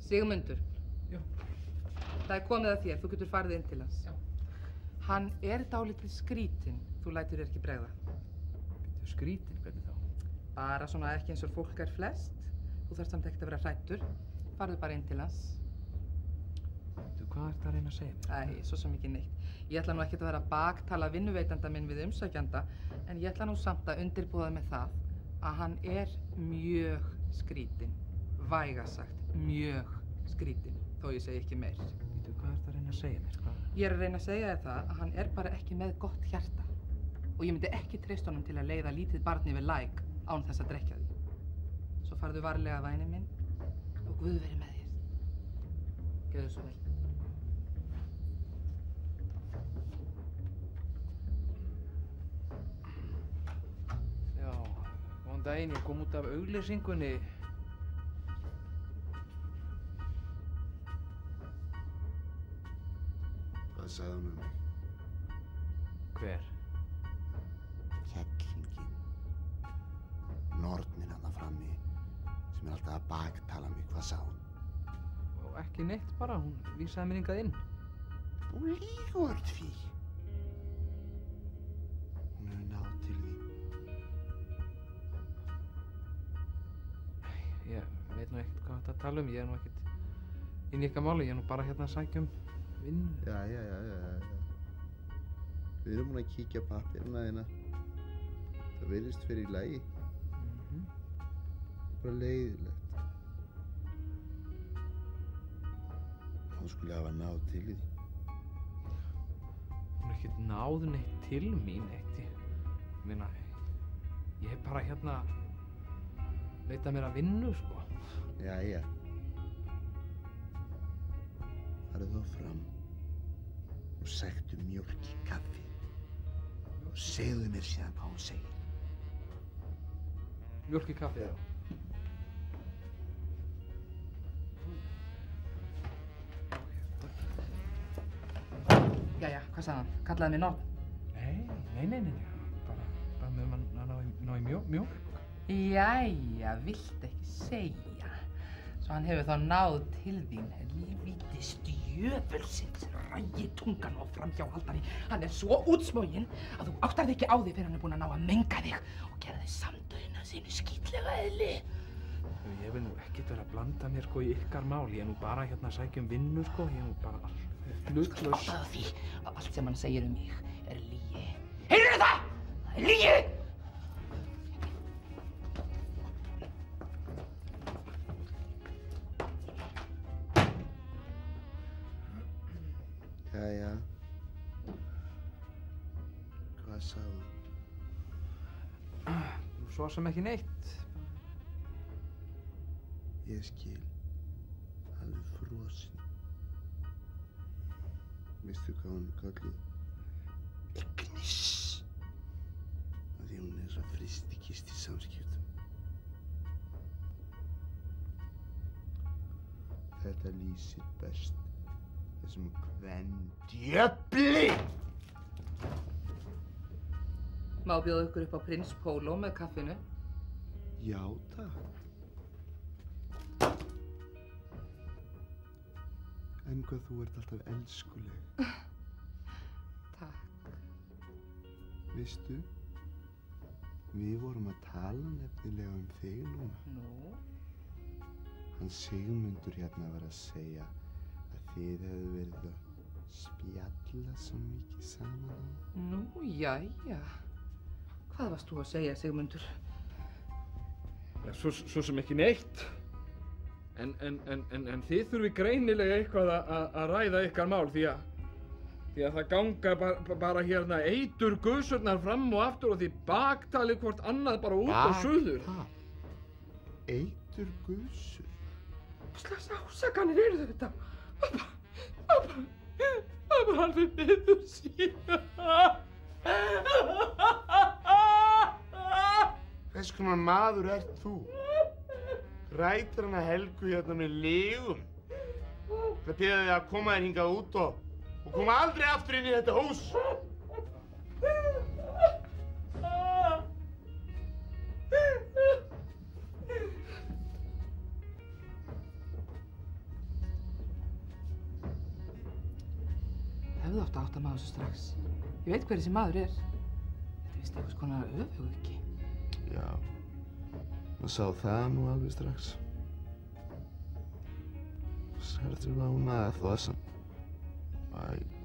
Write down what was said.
Sigmundur. Já. Það komið að þér, þú getur farið inn til hans. Já. Hann dálítið skrítinn, þú lætur þér ekki bregða. Bíddu, skrítinn, hvernig þá? Bara svona ekki eins og fólk flest. Þú þarft samt ekkert að vera hræddur. Farðu bara inn til hans. Bíddu, hvað ertu að reyna að segja mér? Æ, svo sem ekki neitt. Ég ætla nú ekkert að vera að baktala vinnuveitanda minn við umsækjanda, en ég ætla nú samt að undirbúa með það að hann mjög skrítinn. Vægast sagt, mjög skrítinn, þó ég segi ekki meir. Bíddu, hvað ertu að reyna að segja mér? Hvað? Ég að reyna að segja þér það að hann bara ekki með gott hjarta. Og ég myndi ekki treysta honum til að leiða lítið barn yfir læk án þess að drekkja því. Svo farðu varlega, væni minn, og Guð veri með þér. Gjörðu svo vel. Já, góðan daginn, ég kom út af auglýsingunni. Hvað sagði hún um mig? Hver? Kettlingin. Nornin hana frammi sem alltaf að baktala mig. Hvað sagði hún? Og ekki neitt bara, hún vísaði mér hingað inn. Þú lýgur því. Hún hefur náð til því. Ég veit nú ekkert hvað þetta tala um, ég nú ekkert inn í eitthvað máli, ég nú bara hérna að sækja vinnu. Já. Við erum búin að kíkja á pappírana þína. Það virðist fyrir í lagi. Bara leiðilegt. Hún skulle hafa náð til því. Hún er ekkert náð neitt til mín eitt. Ég meina, ég hef bara hérna leitað mér að vinnu, sko. Jæja. Farðu þá fram og sæktu mjólk í kaffi og segðu mér síðan hvað hún segir. Mjólk í kaffi, já. Jæja, hvað sagði hann? Kallaði mig Norn? Nei. Bara með að ná í mjólk. Jæja, vilt ekki segja. Svo hann hefur þá náð til þín, helvíti stjöfulsins rægitungan og framhjáhaldari. Hann svo útsmoginn að þú áttar þig ekki á því fyrir hann búinn að ná að menga þig og gera þig samdauðin af sínu skítlega eðli. Ég vil nú ekkert vera að blanda mér, sko, í ykkar mál. Ég er nú bara hérna að sækja vinnu, sko. Ég er nú bara hlutlaus. Áttaðu því að allt sem hann segir mig lygi. Heyrðu það? Það lygi! Jæja. Hvað sagði hún? Svo sem ekki neitt. Ég skil. Alveg frosinn. Veistu hvað hún er kölluð? Ignis. Af því hún er svo frystikist í samskiptum. Þetta lýsir best þessum kvendjöfli! Má bjóða ykkur upp á Prins Póló með kaffinu? Já, takk. En hvað þú ert alltaf elskuleg. Takk. Veistu, við vorum að tala nefnilega um þig núna. Nú? Hann Sigmundur hérna var að segja að þið hefðu verið að spjalla svo mikið saman. Nú, jæja. Hvað varst þú að segja, Sigmundur? Svo sem ekki neitt. En þið þurfi greinilega eitthvað að ræða ykkar mál því að það ganga bara hérna eiturgusurnar fram og aftur og þið baktali hvort annað bara út og suður. Eiturgusur? Hvað slags ásakanir eru þetta? Pappa, hann er niður síðan. Hvers konar maður ert þú? Rætir hana Helgu hérna með legum. Það byrjaði þig að koma þér hingað út og koma aldrei aftur inn í þetta hús. hefði átt að átta maður svo strax. Ég veit hver þessi maður er. Þetta er vist einhvers konar öfuguggi. Já, maður sá það nú alveg strax. Sérðu lá með þessum. Æ.